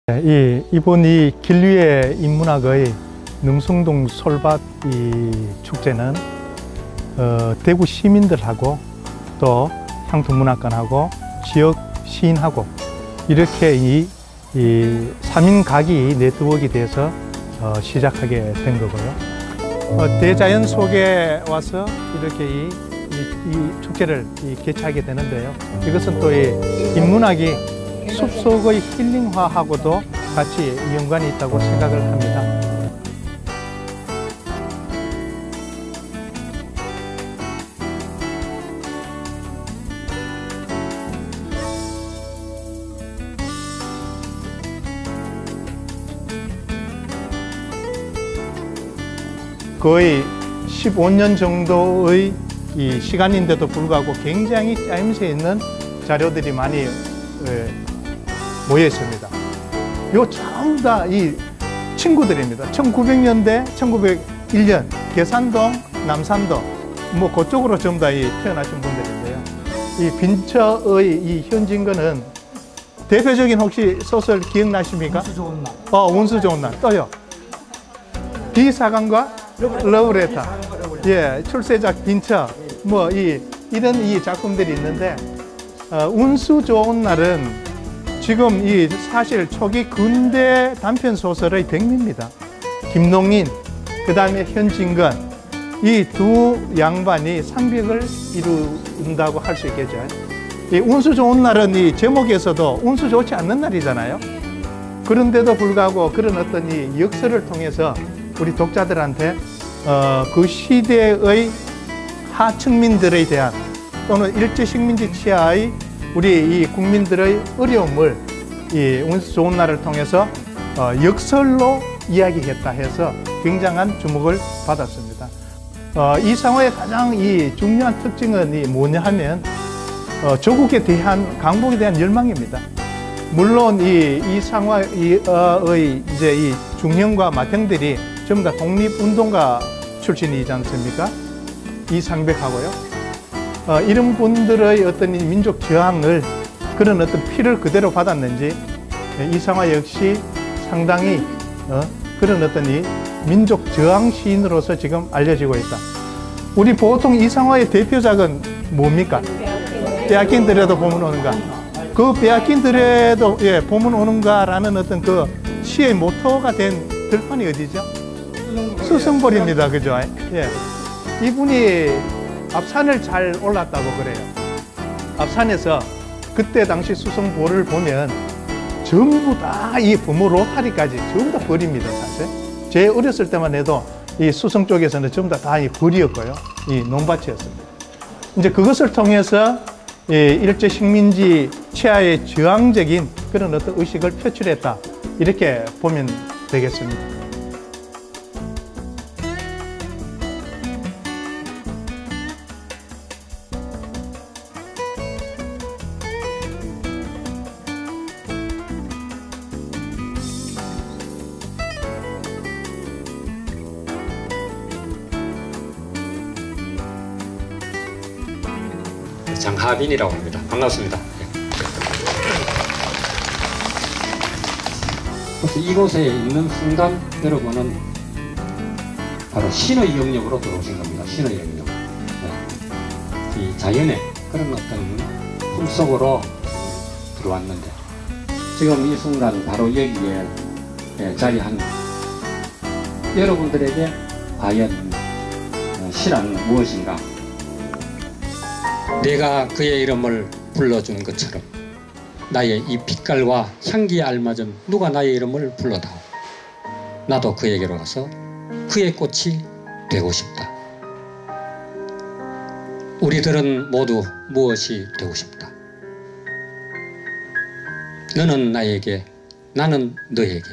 이번 이 길위의 인문학의 능성동 솔밭 이 축제는 대구 시민들하고 또 향토문학관하고 지역 시인하고 이렇게 이 3인 각이 네트워크가 돼서 시작하게 된 거고요. 대자연 속에 와서 이렇게 이 축제를 개최하게 되는데요. 이것은 또 이 인문학이 숲속의 힐링화하고도 같이 연관이 있다고 생각을 합니다. 거의 15년 정도의 이 시간인데도 불구하고 굉장히 짜임새 있는 자료들이 많이 모여 있습니다. 요 전부 다 이 친구들입니다. 1900년대, 1901년 계산동, 남산동 뭐 그쪽으로 전부 다 태어나신 분들인데요. 이 빈처의 이 현진거는 대표적인 혹시 소설 기억나십니까? 운수 좋은 날. 운수 좋은 날 또요. 비사관과 러브레터. 예, 출세작 빈처 뭐 이런 이 작품들이 있는데 운수 좋은 날은 지금 사실 초기 근대 단편 소설의 백미입니다. 김농인, 그 다음에 현진건 이 두 양반이 상벽을 이룬다고 할 수 있겠죠. 이 운수 좋은 날은 이 제목에서도 운수 좋지 않는 날이잖아요. 그런데도 불구하고 그런 어떤 이 역설을 통해서 우리 독자들한테 그 시대의 하층민들에 대한 또는 일제 식민지 치하의 우리 이 국민들의 어려움을 이 운수 좋은 날을 통해서 역설로 이야기했다 해서 굉장한 주목을 받았습니다. 이 상화의 가장 중요한 특징은 뭐냐 하면 조국에 대한 강복에 대한 열망입니다. 물론 이 상화의 이제 이 중형과 맏형들이 전부 다 독립운동가 출신이지 않습니까? 이상백하고요. 이런 분들의 어떤 이 민족 저항을 그런 어떤 피를 그대로 받았는지 이상화 역시 상당히 그런 어떤 이 민족 저항 시인으로서 지금 알려지고 있다. 우리 보통 이상화의 대표작은 뭡니까? 빼앗긴 들에도 봄은 오는가. 그 빼앗긴 들에도 봄은 오는가라는 어떤 그 시의 모토가 된 들판이 어디죠? 수성볼입니다. 그죠? 예. 이분이 앞산을 잘 올랐다고 그래요. 앞산에서 그때 당시 수성볼을 보면 전부 다 이 범호 로타리까지 전부 다 벌입니다. 사실 제 어렸을 때만 해도 이 수성 쪽에서는 전부 다 이 벌이었고요. 이 논밭이었습니다. 이제 그것을 통해서 일제 식민지 치하의 저항적인 그런 어떤 의식을 표출했다. 이렇게 보면 되겠습니다. 장하빈이라고 합니다. 반갑습니다. 그래서 이곳에 있는 순간 여러분은 바로 신의 영역으로 들어오신 겁니다. 신의 영역. 이 자연의 그런 어떤 품속으로 들어왔는데 지금 이 순간 바로 여기에 자리한 여러분들에게 과연 시란 무엇인가? 내가 그의 이름을 불러준 것처럼 나의 이 빛깔과 향기에 알맞은 누가 나의 이름을 불러다오. 나도 그에게로 가서 그의 꽃이 되고 싶다. 우리들은 모두 무엇이 되고 싶다. 너는 나에게, 나는 너에게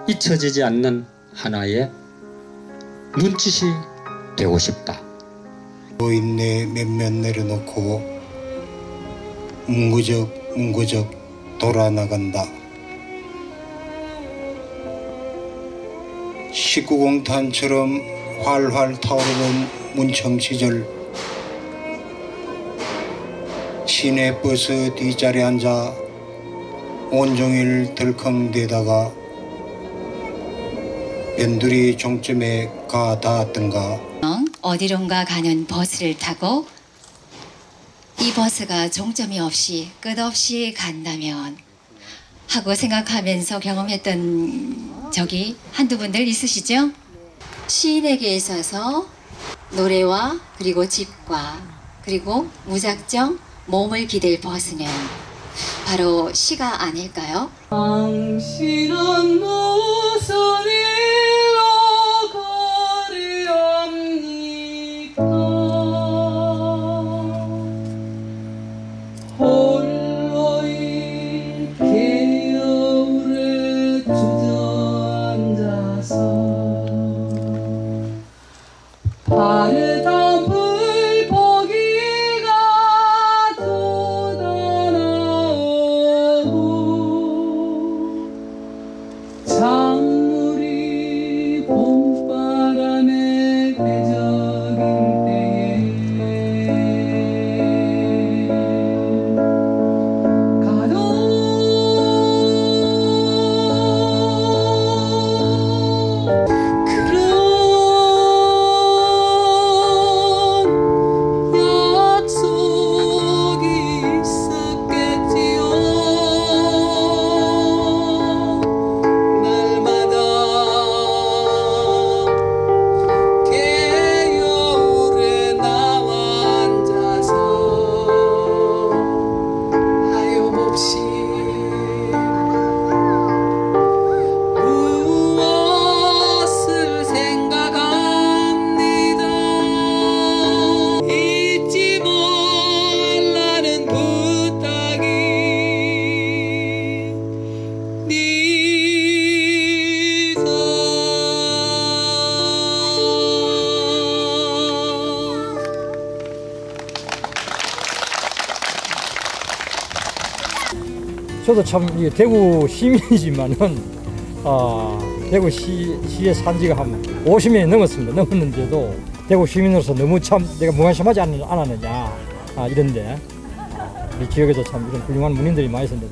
잊혀지지 않는 하나의 눈짓이 되고 싶다. 노인네 몇몇 내려놓고 뭉구적 돌아나간다. 19공탄처럼 활활 타오르는 문청 시절 시내 버스 뒷자리에 앉아 온종일 덜컹대다가 변두리 종점에 가 닿았던가. 어디론가 가는 버스를 타고 이 버스가 종점이 없이 끝없이 간다면 하고 생각하면서 경험했던 적이 한두 분들 있으시죠? 시인에게 있어서 노래와 그리고 집과 그리고 무작정 몸을 기댈 버스는 바로 시가 아닐까요? 당신은 무슨 일로 거리옵니까? 홀로 이 겨울에 주저앉아서 바르던 불보기가 돋아나오고 작물이 봄바람에 되저긴 때에 가도 그런 약속이 있었겠지요. 날마다 겨울에 나와 앉아서 하염없이 무엇을 생각합니다. 잊지 말라는 부탁이 네가 저도 참 이 대구 시민이지만은 대구시에 산 지가 한 50년이 넘었습니다. 넘었는데도 대구 시민으로서 너무 참 내가 무관심하지 않았느냐 이런데 우리 지역에도 참 이런 훌륭한 문인들이 많이 있었는데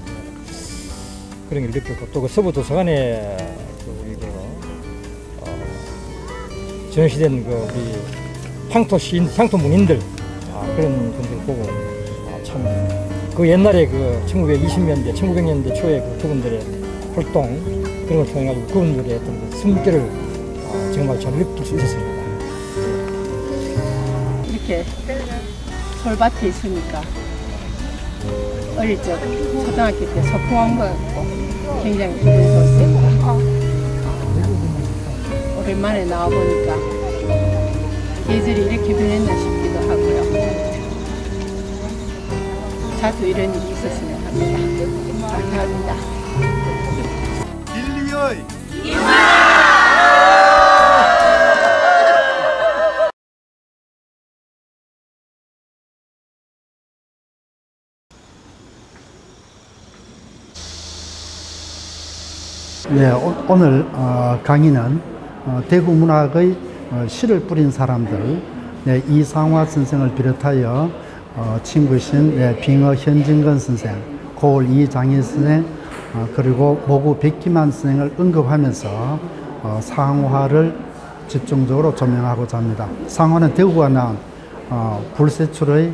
그런 걸 느꼈고 또 그 서부 도서관에 우리 전시된 우리 향토 시인, 향토 문인들 그런 분들 보고 참 그 옛날에 그 1920년대, 1900년대 초에 그분들의 활동 그런 걸 통해 가지고 그분들의 어떤 숨결을 정말 잘 느낄 수 있었습니다. 이렇게 솔밭에 있으니까 어릴 적 초등학교 때 소풍한 것 같고 굉장히 기분이 좋습니다. 오랜만에 나와보니까 계절이 이렇게 변했나 싶기도 하고요. 자주 이런 일이 있었으면 합니다. 감사합니다. 인류의 네, 오늘 강의는 대구 문학의 시를 뿌린 사람들, 네, 이상화 선생을 비롯하여 친구신 빙어 현진건 선생, 고을 이장희 선생, 그리고 모구 백기만 선생을 언급하면서 상화를 집중적으로 조명하고자 합니다. 상화는 대구가 나온 불세출의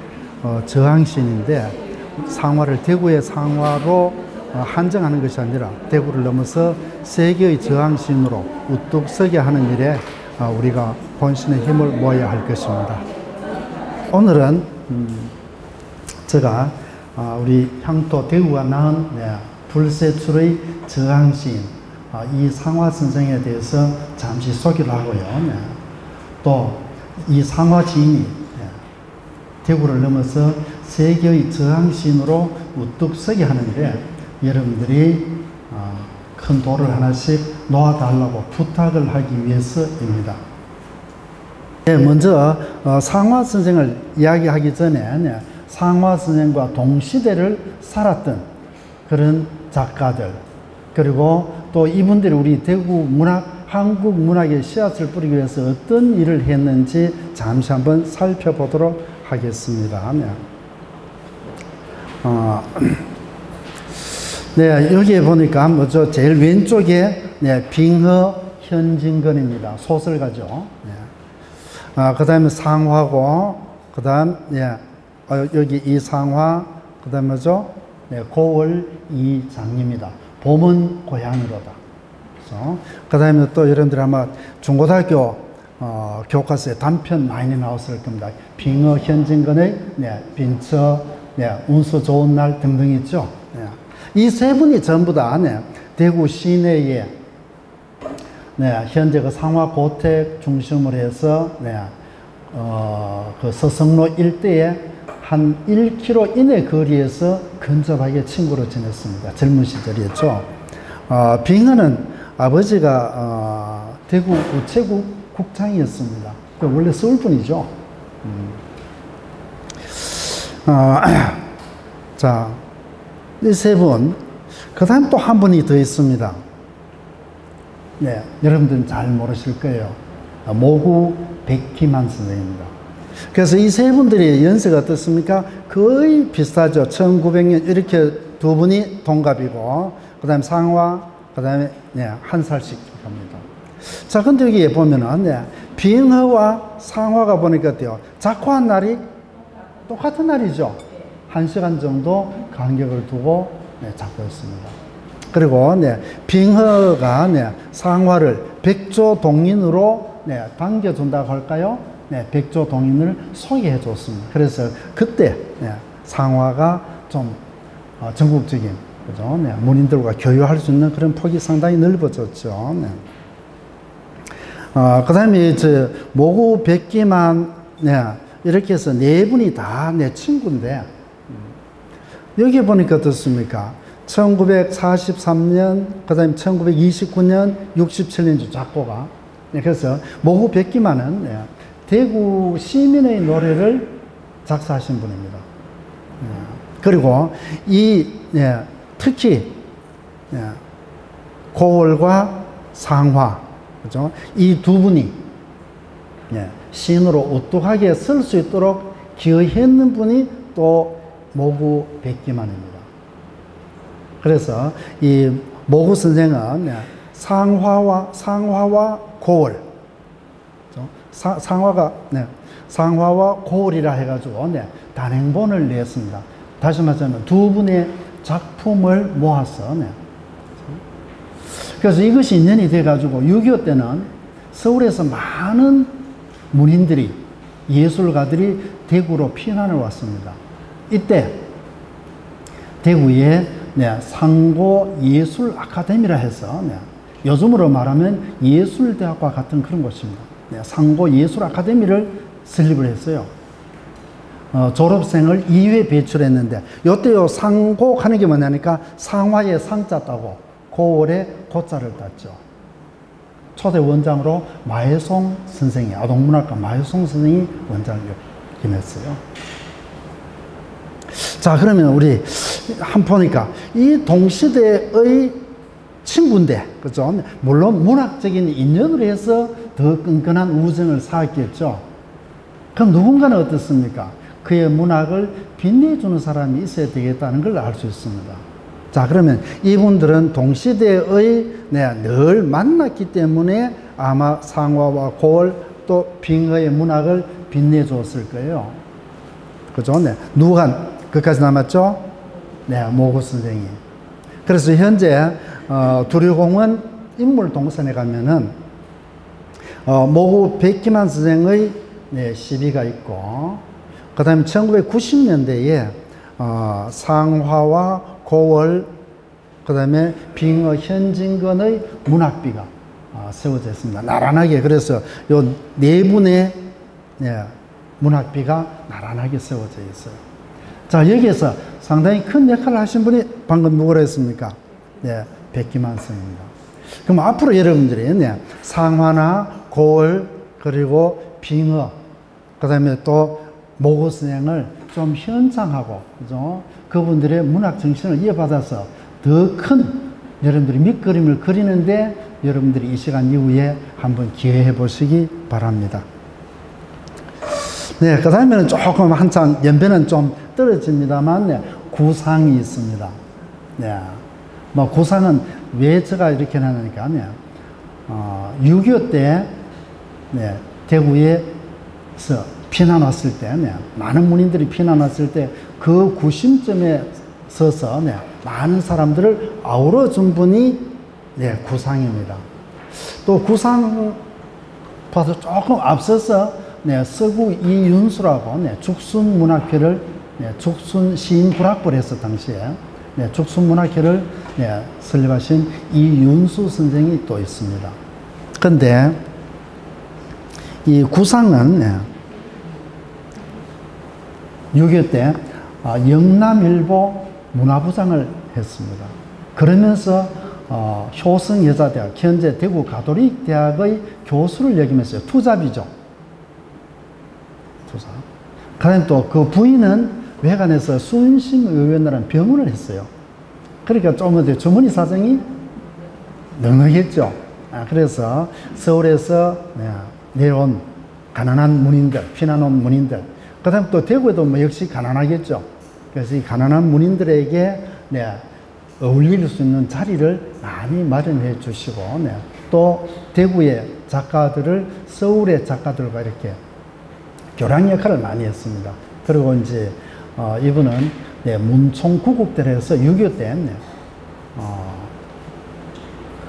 저항시인인데 상화를 대구의 상화로 한정하는 것이 아니라 대구를 넘어서 세계의 저항시인으로 우뚝 서게 하는 일에 우리가 본신의 힘을 모아야 할 것입니다. 오늘은 제가 우리 향토 대구가 낳은 불세출의 저항시인 이상화 선생에 대해서 잠시 소개를 하고요. 또 이 상화 지인이 대구를 넘어서 세계의 저항시인으로 우뚝 서게 하는 일에 여러분들이 큰 돌을 하나씩 놓아달라고 부탁을 하기 위해서입니다. 먼저 상화 선생을 이야기하기 전에 상화 선생과 동시대를 살았던 그런 작가들, 그리고 또 이분들이 우리 대구 문학, 한국 문학의 씨앗을 뿌리기 위해서 어떤 일을 했는지 잠시 한번 살펴보도록 하겠습니다. 네, 여기에 보니까 뭐죠? 제일 왼쪽에 네, 빙하 현진건입니다. 소설가죠. 네. 그 다음에 상화고, 그 다음, 네, 여기 이상화, 그 다음에 뭐죠? 네, 고월 이장입니다. 봄은 고향으로다. 그 다음에 또 여러분들 아마 중고등학교 교과서에 단편 많이 나왔을 겁니다. 빙하 현진건의 네, 빈처, 네, 운수 좋은 날 등등 있죠. 네. 이 세 분이 전부 다 네, 대구 시내에 네, 현재 그 상화 고택 중심으로 해서 네, 그 서성로 일대에 한 1km 이내 거리에서 근접하게 친구로 지냈습니다. 젊은 시절이었죠. 빙하는 아버지가 대구 우체국 국장이었습니다. 원래 서울 분이죠. 자, 이 세 분. 그 다음 또 한 분이 더 있습니다. 네, 여러분들은 잘 모르실 거예요. 모구 백희만 선생입니다. 그래서 이 세 분들의 연세가 어떻습니까? 거의 비슷하죠. 1900년 이렇게 두 분이 동갑이고, 그 다음에 상화, 그 다음에 네, 한 살씩 합니다. 자, 근데 여기에 보면은 네, 빙하와 상화가 보니까 어때요? 작고한 날이 똑같은 날이죠. 1시간 정도 간격을 두고 네, 잡고 있습니다. 그리고 네, 빙하가 네, 상화를 백조동인으로 네, 당겨준다고 할까요? 네, 백조동인을 소개해 줬습니다. 그래서 그때 네, 상화가 좀 전국적인 그죠? 네, 문인들과 교류할 수 있는 그런 폭이 상당히 넓어졌죠. 네. 그 다음에 모구 백기만 네, 이렇게 해서 네 분이 다 내 친구인데 여기 보니까 어떻습니까? 1943년, 그 다음에 1929년, 67년주 작고가. 네, 그래서 모구 백기만은 네, 대구 시민의 노래를 작사하신 분입니다. 네, 그리고 네, 특히 네, 고월과 상화, 그죠? 이 두 분이 네, 시인으로 우뚝하게 쓸 수 있도록 기여했는 분이 또 모구 백기만입니다. 그래서 이 모구 선생은 상화와 고월, 상화와 고월이라 해가지고 단행본을 냈습니다. 다시 말하자면 두 분의 작품을 모아서 그래서 이것이 인연이 돼가지고 6.25 때는 서울에서 많은 문인들이 예술가들이 대구로 피난을 왔습니다. 이때 대구에 상고예술아카데미라 해서 요즘으로 말하면 예술대학과 같은 그런 곳입니다. 상고예술아카데미를 설립을 했어요. 졸업생을 2회 배출했는데 요때 상고 하는 게 뭐냐니까 상화에 상자 따고 고월에 고자를 땄죠. 초대 원장으로 마혜송 선생이, 아동문학가 마혜송 선생이 원장을 임했어요. 자, 그러면 우리 한번 보니까 이 동시대의 친구인데, 그죠? 물론 문학적인 인연으로 해서 더 끈끈한 우정을 쌓았겠죠. 그럼 누군가는 어떻습니까? 그의 문학을 빛내주는 사람이 있어야 되겠다는 걸 알 수 있습니다. 자, 그러면 이분들은 동시대의 늘 만났기 때문에 아마 상화와 고월 또 빙하의 문학을 빛내줬을 거예요. 그죠? 누가 그까지 남았죠? 모구 선생이. 그래서 현재 두류공원 인물동산에 가면은 모구 백기만 선생의 시비가 있고, 그 다음에 1990년대에 상화와 고월, 그 다음에 빙하 현진건의 문학비가 세워져 있습니다. 나란하게. 그래서 요 네 분의 문학비가 나란하게 세워져 있어요. 자, 여기에서 상당히 큰 역할을 하신 분이 방금 누구라 했습니까? 백기만 선생입니다. 그럼 앞으로 여러분들이 상화나 고월, 그리고 빙하, 그 다음에 또 모구 선생을 좀 현상하고, 그죠? 그분들의 문학 정신을 이어받아서 더 큰 여러분들이 밑그림을 그리는데 여러분들이 이 시간 이후에 한번 기회해 보시기 바랍니다. 네, 그 다음에는 조금 한참 연배는 좀 떨어집니다만 구상이 있습니다. 네. 뭐 구상은 왜 제가 이렇게 하냐니까 6.25 때 대구에서 피난 왔을 때 많은 문인들이 피난 왔을 때 그 구심점에 서서 많은 사람들을 아우러 준 분이 구상입니다. 또 구상보다 조금 앞서서 서구 이윤수라고 죽순문학회를 죽순 시인불학부를 했어 당시에 죽순문학회를 설립하신 이윤수 선생이 또 있습니다. 그런데 이 구상은 6.25 때 영남일보 문화부장을 했습니다. 그러면서 효성여자대학, 현재 대구 가톨릭대학의 교수를 역임했어요. 투잡이죠. 투잡. 그 다음에 또 그 부인은 외관에서 순심의원이라는 병원을 했어요. 그러니까 좀 더 주머니 사정이 넉넉했죠. 그래서 서울에서 내려온 가난한 문인들, 피난 온 문인들, 그 다음에 또 대구에도 뭐 역시 가난하겠죠. 그래서 이 가난한 문인들에게 어울릴 수 있는 자리를 많이 마련해 주시고 또 대구의 작가들을 서울의 작가들과 이렇게 교량 역할을 많이 했습니다. 그리고 이제 이분은 문총구국대에서 6.25 때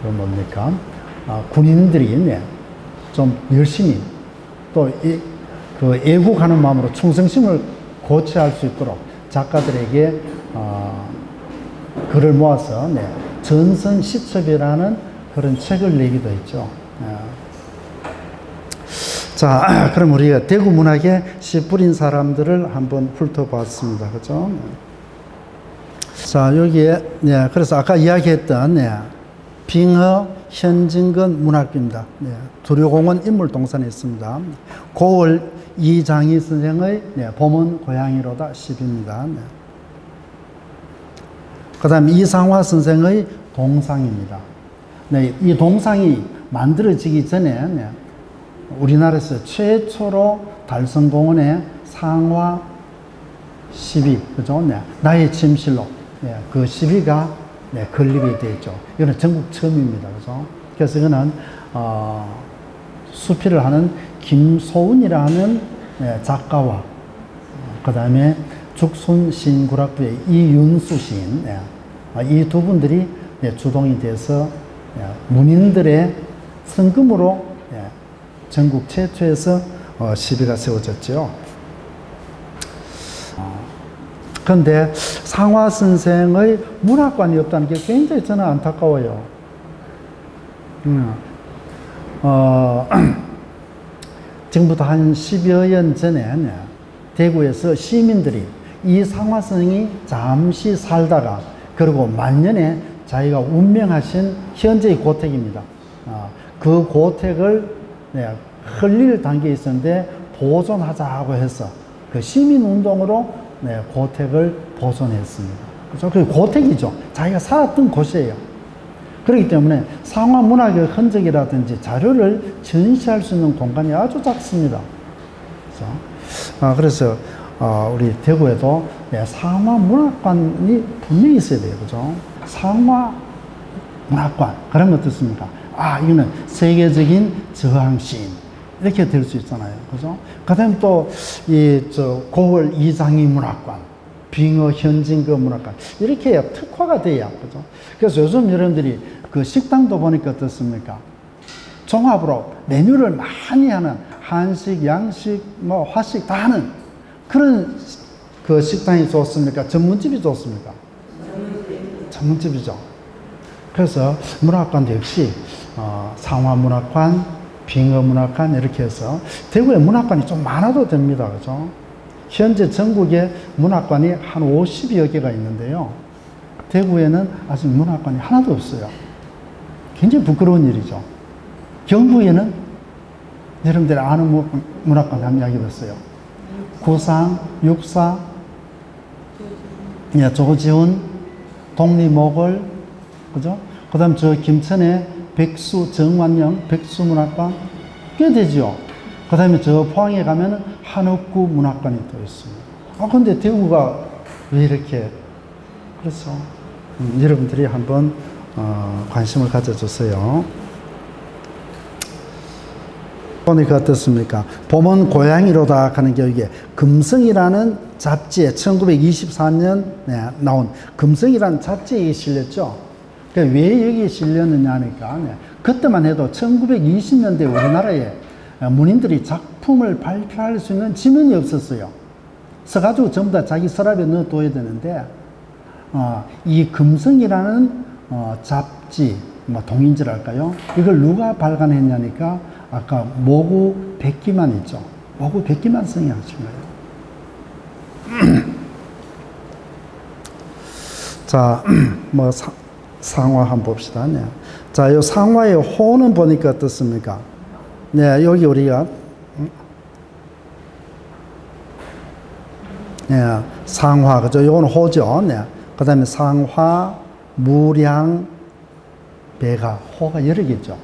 그 뭡니까 군인들이 좀 열심히 또 그 애국하는 마음으로 충성심을 고취할 수 있도록 작가들에게 글을 모아서 전선시첩이라는 그런 책을 내기도 했죠. 자, 그럼 우리가 대구 문학에 씨 뿌린 사람들을 한번 훑어봤습니다. 그죠? 자, 여기에, 그래서 아까 이야기했던, 빙하 현진건 문학비입니다. 두류공원 인물동산에 있습니다. 고을 이장희 선생의 봄은 고양이로다 시입니다. 그 다음 이상화 선생의 동상입니다. 이 동상이 만들어지기 전에 우리나라에서 최초로 달성공원에 상화 시비, 그죠? 나의 침실로 그 시비가 건립이 되죠. 이거는 전국 처음입니다. 그죠? 그래서 이거는 수필을 하는 김소은이라는 작가와 그 다음에 죽순 시인구락부의 이윤수 시인 이 두 분들이 주동이 돼서 문인들의 성금으로 전국 최초에서 시비가 세워졌죠. 그런데 상화 선생의 문학관이 없다는 게 굉장히 저는 안타까워요. 지금부터 한 10여 년 전에 대구에서 시민들이 이 상화 선생이 잠시 살다가 그리고 만년에 자기가 운명하신 현재의 고택입니다. 그 고택을 흘릴 단계에 있었는데 보존하자고 해서 그 시민운동으로 고택을 보존했습니다. 그렇죠? 그 고택이죠. 자기가 살았던 곳이에요. 그렇기 때문에 상화 문학의 흔적이라든지 자료를 전시할 수 있는 공간이 아주 작습니다. 그렇죠? 그래서 우리 대구에도 상화 문학관이 분명히 있어야 돼요. 그죠? 상화 문학관. 그러면 어떻습니까? 이거는 세계적인 저항시인. 이렇게 될 수 있잖아요. 그죠? 그 다음에 또, 고을 이장희 문학관, 빙하 현진거 문학관. 이렇게 특화가 돼야. 그죠? 그래서 요즘 여러분들이 그 식당도 보니까 어떻습니까? 종합으로 메뉴를 많이 하는 한식, 양식, 뭐 화식 다 하는 그런 그 식당이 좋습니까? 전문집이 좋습니까? 전문집이죠. 그래서 문학관도 역시 상화 문학관, 빙하 문학관 이렇게 해서 대구에 문학관이 좀 많아도 됩니다. 그죠? 현재 전국에 문학관이 한 50여 개가 있는데요. 대구에는 아직 문학관이 하나도 없어요. 굉장히 부끄러운 일이죠. 경부에는 여러분들이 아는 문학관 한번 이야기 들었어요. 구상, 육사, 조지훈, 독립목을, 그죠? 그 다음 저 김천에 백수, 정완영, 백수문학관, 꽤 되죠. 그 다음에 저 포항에 가면은 한옥구 문학관이 또 있습니다. 근데 대구가 왜 이렇게, 그렇죠. 여러분들이 한번 관심을 가져주세요. 보니까 어떻습니까? 봄은 고양이로다 하는 게 이게 금성이라는 잡지에 1924년에 나온 금성이라는 잡지에 실렸죠. 그러니까 왜 여기에 실렸느냐 하니까 그때만 해도 1920년대 우리나라에 문인들이 작품을 발표할 수 있는 지면이 없었어요. 써가지고 전부 다 자기 서랍에 넣어둬야 되는데 이 금성이라는 잡지, 뭐 동인지랄까요? 이걸 누가 발간했냐니까 아까 모구 백기만 있죠. 모구 백기만 성행하신 거예요. 자, 뭐 상화 한번 봅시다. 네. 자, 이 상화의 호는 보니까 어떻습니까? 네, 여기 우리가 네, 상화, 그죠? 요거는 호죠. 네. 그 다음에 상화, 무량, 배가, 호가 여러 개죠.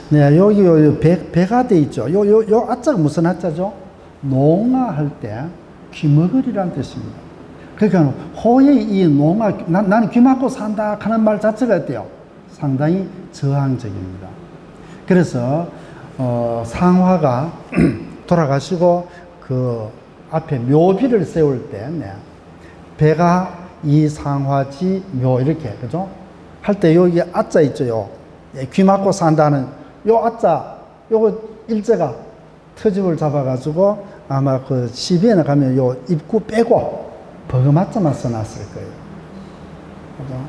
네, 여기 배가 돼 있죠. 요 아자가 무슨 아자죠? 농아할 때 귀머거리라는 뜻입니다. 그러니까 호의 이 농아, 나는 귀 막고 산다 하는 말 자체가 어때요? 상당히 저항적입니다. 그래서 상화가 돌아가시고 그 앞에 묘비를 세울 때 배가 이 상화지 묘 이렇게 그죠? 할 때 여기 아자 있죠. 요 귀 막고 산다는 요 아자 요거 일제가 터집을 잡아가지고 아마 그 시비에나 가면 요 입구 빼고 버금아자만 써놨을 거예요. 그죠?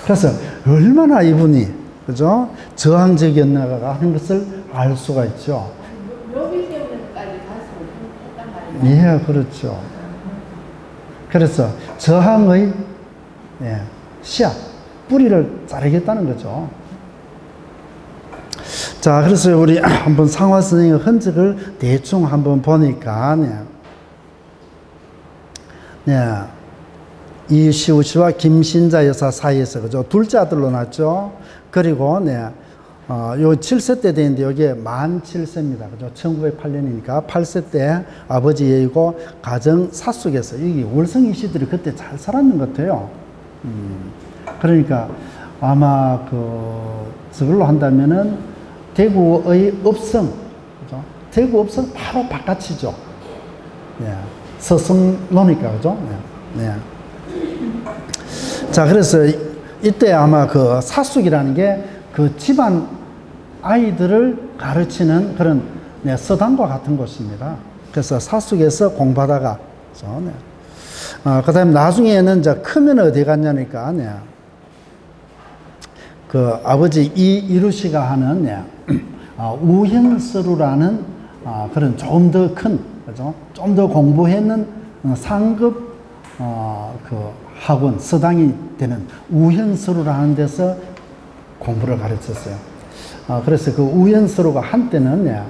그래서 얼마나 이분이 그죠? 저항적이었나가 하는 것을 알 수가 있죠. 묘비 때문에까지 가슴을 했단 말이에요. 예, 그렇죠. 그래서 저항의 씨앗, 뿌리를 자르겠다는 거죠. 자, 그래서 우리 한번 상화 선생님의 흔적을 대충 한번 보니까, 이시우 씨와 김신자 여사 사이에서, 그죠? 둘째 아들로 낳았죠. 그리고, 요 7세 때 되는데, 여기에 만 7세입니다. 그죠? 1908년이니까 8세 때 아버지 예이고, 가정 사숙에서, 여기 월성이 씨들이 그때 잘 살았는 것 같아요. 그러니까 아마 저걸로 한다면은 대구의 업성, 그죠? 대구 업성 바로 바깥이죠. 서성로니까, 그죠? 자, 그래서 이때 아마 그 사숙이라는 게 그 집안 아이들을 가르치는 그런 서당과 같은 곳입니다. 그래서 사숙에서 공부하다가, 그 다음에 나중에는 이제 크면 어디 갔냐니까, 그 아버지 이루 씨가 하는 우현서루라는 그런 좀 더 큰, 그죠? 좀 더 공부했는 상급 그 학원, 서당이 되는 우현서루라는 데서 공부를 가르쳤어요. 그래서 그 우현서루가 한때는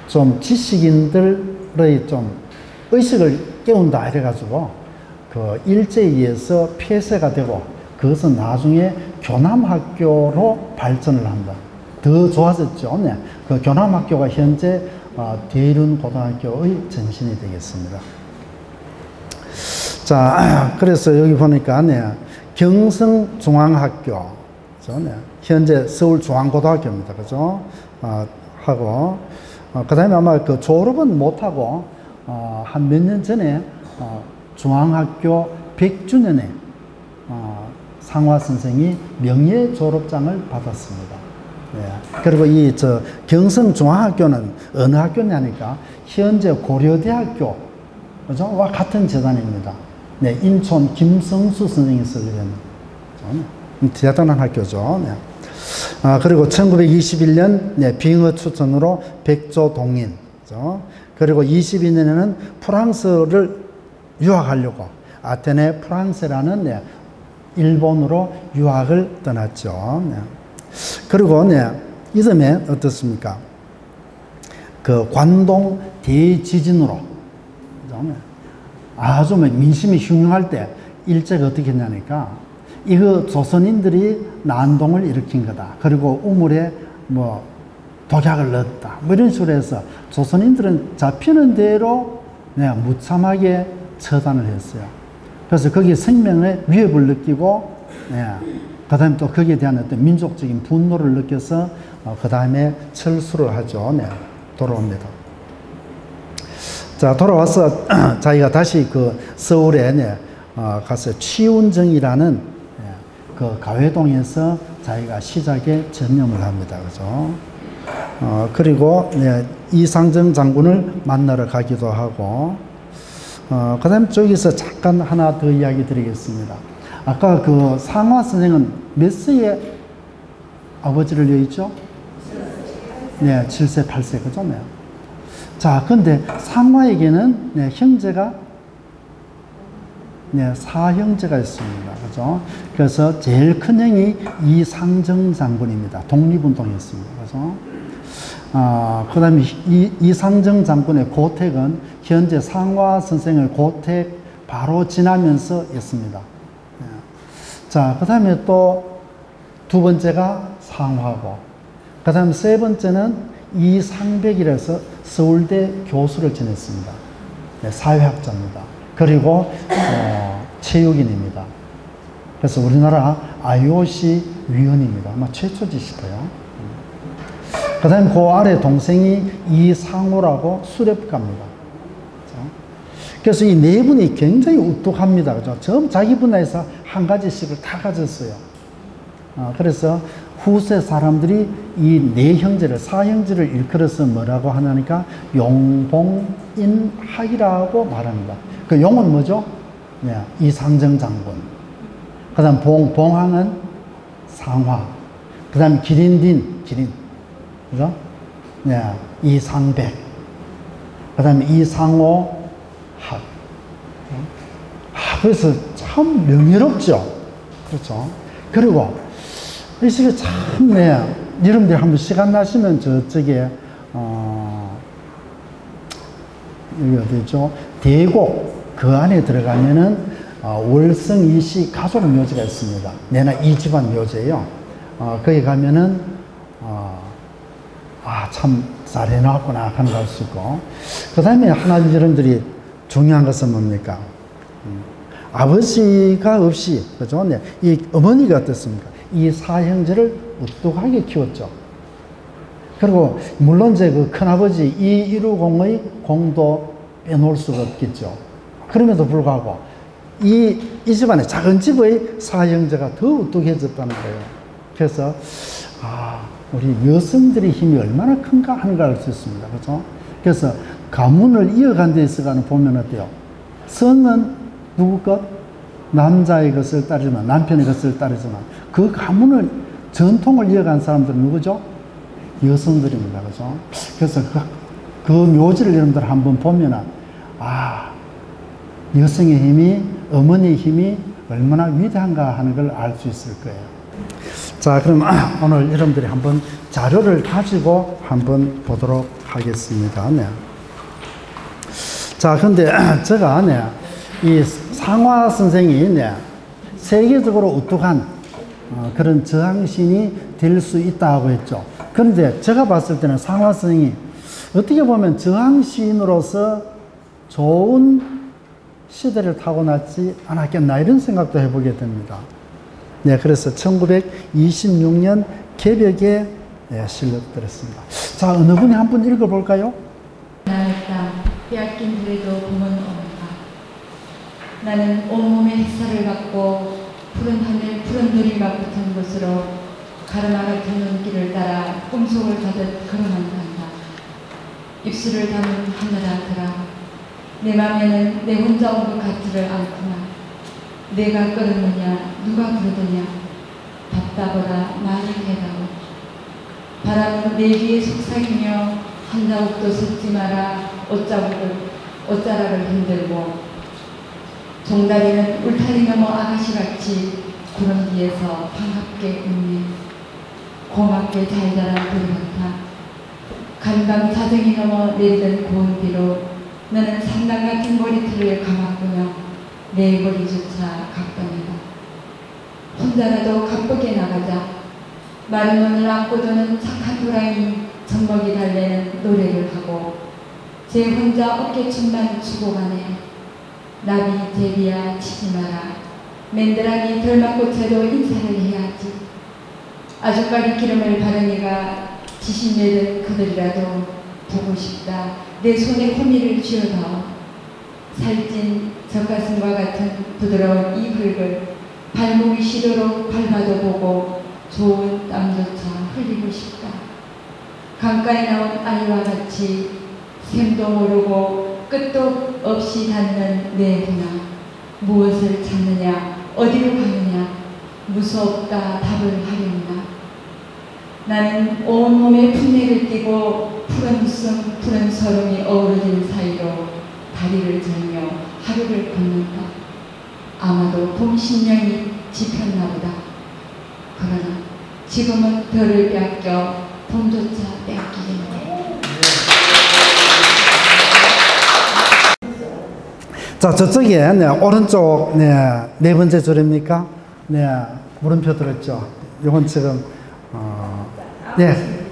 좀 지식인들의 좀 의식을 깨운다 이래가지고 그 일제에 의해서 폐쇄가 되고 그것은 나중에 교남학교로 발전을 한다. 더 좋아졌죠. 그 교남학교가 현재 대륜고등학교의 전신이 되겠습니다. 자, 그래서 여기 보니까 경성중앙학교, 현재 서울중앙고등학교입니다. 그죠? 하고, 그 다음에 아마 그 졸업은 못하고, 한 몇 년 전에 중앙학교 100주년에 상화 선생이 명예 졸업장을 받았습니다. 그리고 경성중앙학교는 어느 학교냐니까 현재 고려대학교, 그죠? 와 같은 재단입니다. 인촌 김성수 선생이 설립한 대단한 학교죠. 그리고 1921년 빙하 추천으로 백조 동인, 그죠? 그리고 22년에는 프랑스를 유학하려고 아테네 프랑스라는 일본으로 유학을 떠났죠. 그리고 이듬해 어떻습니까? 그 관동 대지진으로 아주 민심이 흉흉할 때 일제가 어떻게 했냐니까 이거 조선인들이 난동을 일으킨 거다. 그리고 우물에 뭐 독약을 넣었다. 뭐 이런 식으로 해서 조선인들은 잡히는 대로 무참하게 처단을 했어요. 그래서 거기에 생명의 위협을 느끼고, 그 다음에 또 거기에 대한 어떤 민족적인 분노를 느껴서, 그 다음에 철수를 하죠. 돌아옵니다. 자, 돌아와서 자기가 다시 그 서울에 가서 취운정이라는 그 가회동에서 자기가 시작에 전념을 합니다. 그죠? 그리고 이상정 장군을 만나러 가기도 하고, 그 다음에 저기서 잠깐 하나 더 이야기 드리겠습니다. 아까 그 상화 선생은 몇 세에 아버지를 여의죠? 7세, 8세, 그죠? 자, 근데 상화에게는 형제가 4형제가 있습니다. 그죠? 그래서 제일 큰 형이 이상정 장군입니다. 독립운동했습니다. 그죠? 그 다음에 이상정 장군의 고택은 현재 상화 선생의 고택 바로 지나면서 있습니다. 자, 그 다음에 또 두 번째가 상화고, 그 다음 세 번째는 이상백이라서 서울대 교수를 지냈습니다. 사회학자입니다. 그리고 체육인입니다. 그래서 우리나라 IOC 위원입니다. 아마 최초지 싶어요. 그 다음에 그 아래 동생이 이상호라고 수렵가입니다. 그래서 이 네 분이 굉장히 우뚝합니다. 그죠? 전부 자기 분야에서 한 가지씩을 다 가졌어요. 그래서 후세 사람들이 이 네 형제를, 사형제를 일컬어서 뭐라고 하냐니까 용봉인학이라고 말합니다. 그 용은 뭐죠? 이상정 장군. 그 다음 봉항은 상화. 그 다음 기린. 그죠? 이상백. 그 다음에 이상호 학. 그래서 참 명예롭죠. 그렇죠. 그리고 이 시기 참, 여러분들 한번 시간 나시면 저쪽에, 여기 어디죠? 대곡, 그 안에 들어가면은, 월성이시 가족 묘지가 있습니다. 내나 이 집안 묘지예요. 거기 가면은, 참 잘 해놨구나 하는 걸 알 수 있고. 그 다음에 하나 여러분들이 중요한 것은 뭡니까? 아버지가 없이, 그죠? 이 어머니가 어떻습니까? 이 사형제를 우뚝하게 키웠죠. 그리고 물론 이제 그 큰아버지 이일우공의 공도 빼놓을 수가 없겠죠. 그럼에도 불구하고 이 집안의 작은 집의 사형제가 더 우뚝해졌다는 거예요. 그래서 우리 여성들의 힘이 얼마나 큰가 하는 걸 알 수 있습니다. 그렇죠? 그래서 가문을 이어간 데 있어가는 보면 어때요? 성은 누구 것? 남자의 것을 따르지만, 남편의 것을 따르지만, 그 가문을, 전통을 이어간 사람들은 누구죠? 여성들입니다. 그죠? 그래서 그 묘지를 여러분들 한번 보면은, 여성의 힘이, 어머니의 힘이 얼마나 위대한가 하는 걸 알 수 있을 거예요. 자, 그럼 오늘 여러분들이 한번 자료를 가지고 한번 보도록 하겠습니다. 자, 근데 제가 이 상화 선생이 세계적으로 우뚝한 그런 저항신이 될 수 있다고 했죠. 그런데 제가 봤을 때는 상화 선생이 어떻게 보면 저항신으로서 좋은 시대를 타고났지 않았겠나 이런 생각도 해보게 됩니다. 그래서 1926년 개벽에 실렸더랬습니다. 자, 어느 분이 한번 읽어볼까요? 나였다. 빼앗긴 그래도 봄은 온다. 나는 온몸에 햇살을 받고 푸른 하늘, 푸른 들이가 붙은 곳으로 가르마 같은 눈길을 따라 꿈속을 가듯 걸어간다. 입술을 담은 하늘아들아, 내 맘에는 내 혼자 온 것 같지를 않구나. 내가 끌었느냐, 누가 부르더냐, 답답하라 많이 해다오. 바람은 내 귀에 속삭이며 한 자국도 섞지 마라 옷자락을 흔들고, 종다리는 울타리 넘어 아가씨같이 구름 뒤에서 반갑게 웃네. 고맙게 잘 자란 우리 같아. 간밤 자정이 넘어 내리던 고운 비로 너는 산당 같은 머리털을 감았구나. 내 머리조차 각도이다. 혼자라도 가쁘게 나가자. 마른 눈을 안고 도는 착한 호랑이 젖먹이 달래는 노래를 하고 제 혼자 어깨춤만 추고 가네. 나비 제비야 치지 마라. 맨드라미 덜 맞고 쳐도 인사를 해야지. 아주까리 기름을 바른 이가 지신내던 그들이라도 보고 싶다. 내 손에 호미를 쥐어다오. 살찐 젖가슴과 같은 부드러운 이 흙을 발목이 시도록 밟아도 보고 좋은 땀조차 흘리고 싶다. 강가에 나온 아이와 같이 샘도 모르고 끝도 없이 닿는 내 분아, 무엇을 찾느냐, 어디로 가느냐, 무섭다 답을 하려나. 나는 온몸에 풋내를 띠고 푸른 숨, 푸른 서름이 어우러진 사이로 다리를 절며 하루를 걷는다. 아마도 봄 신명이 지폈나 보다. 그러나 지금은 별을 빼앗겨 봄조차 뺏기겠네. 자, 저쪽에 오른쪽 네 번째 줄입니까? 물음표 들었죠? 이건 지금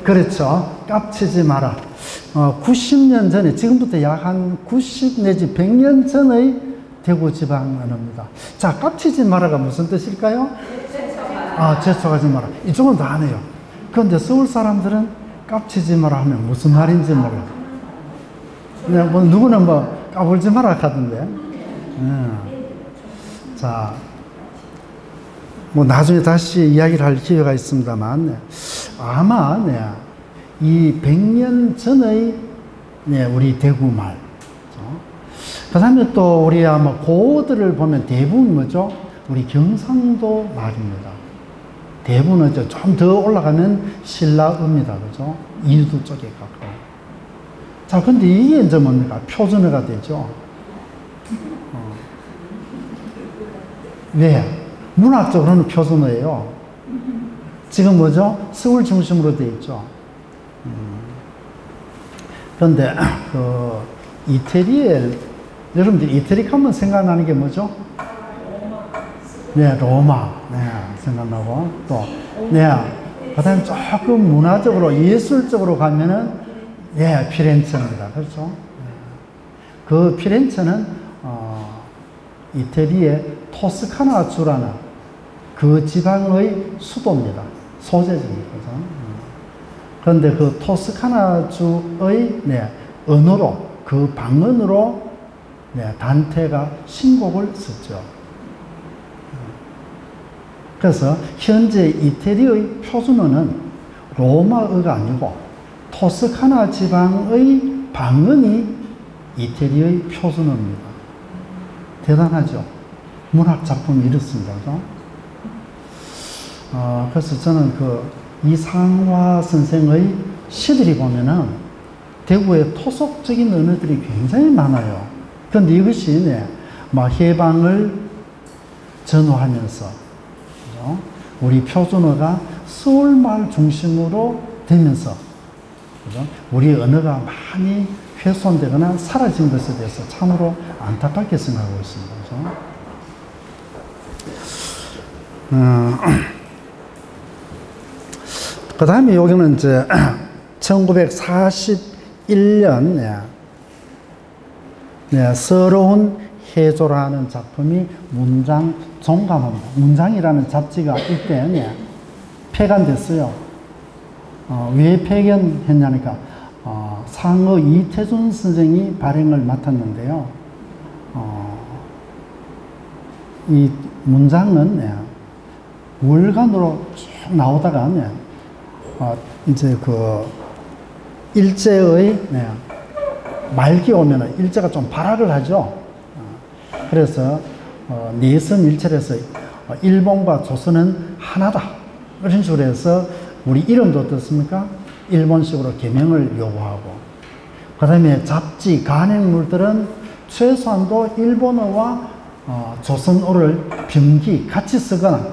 그렇죠. 깝치지 마라. 90년 전에, 지금부터 약 한 90 내지 100년 전의 대구 지방 언어입니다. 자, 깝치지 마라가 무슨 뜻일까요? 재촉하지 마라. 이쪽은 다 안 해요. 그런데 서울 사람들은 깝치지 마라 하면 무슨 말인지 몰라. 뭐 누구는 뭐 까불지 마라 하던데. 자, 뭐 나중에 다시 이야기를 할 기회가 있습니다만, 아마 이 100년 전의 우리 대구말, 그 다음에 또 우리 아마 고어들을 보면 대부분 뭐죠? 우리 경상도 말입니다. 대부분은 좀 더 올라가면 신라어입니다. 그죠? 이두 쪽에 가까워. 자, 근데 이게 이제 뭡니까? 표준어가 되죠. 왜? 문학적으로는 표준어예요. 지금 뭐죠? 서울 중심으로 되어 있죠. 그런데 이태리에, 여러분들 이태리 하면 생각나는 게 뭐죠? 로마. 생각나고 또 그다음에 조금 문화적으로 예술적으로 가면은 피렌체입니다. 그렇죠? 그 피렌체는 이태리의 토스카나주라는 그 지방의 수도입니다. 소재지입니다. 그런데 그 토스카나주의 언어로, 그 방언으로 단테가 신곡을 썼죠. 그래서 현재 이태리의 표준어는 로마어가 아니고 토스카나 지방의 방언이 이태리의 표준어입니다. 대단하죠? 문학 작품이 이렇습니다. 그죠? 그래서 저는 이상화 선생의 시들이 보면은 대구의 토속적인 언어들이 굉장히 많아요. 그런데 이것이 해방을 전후하면서, 그죠? 우리 표준어가 서울말 중심으로 되면서, 그죠? 우리 언어가 많이 훼손되거나 사라진 것에 대해서 참으로 안타깝게 생각하고 있습니다. 그죠? 그 다음에 여기는 이제 1941년 서러운 해조라는 작품이 문장 종감합니다. 문장이라는 잡지가 이때 폐간됐어요. 왜 폐간했냐니까 상어 이태준 선생이 발행을 맡았는데요. 이 문장은 월간으로 쭉 나오다가 이제 일제의 말기 오면은 일제가 좀 발악을 하죠. 그래서 내선 일체에서 일본과 조선은 하나다, 이런 식으로 해서 우리 이름도 어떻습니까? 일본식으로 개명을 요구하고, 그 다음에 잡지, 간행물들은 최소한도 일본어와 조선어를 병기 같이 쓰거나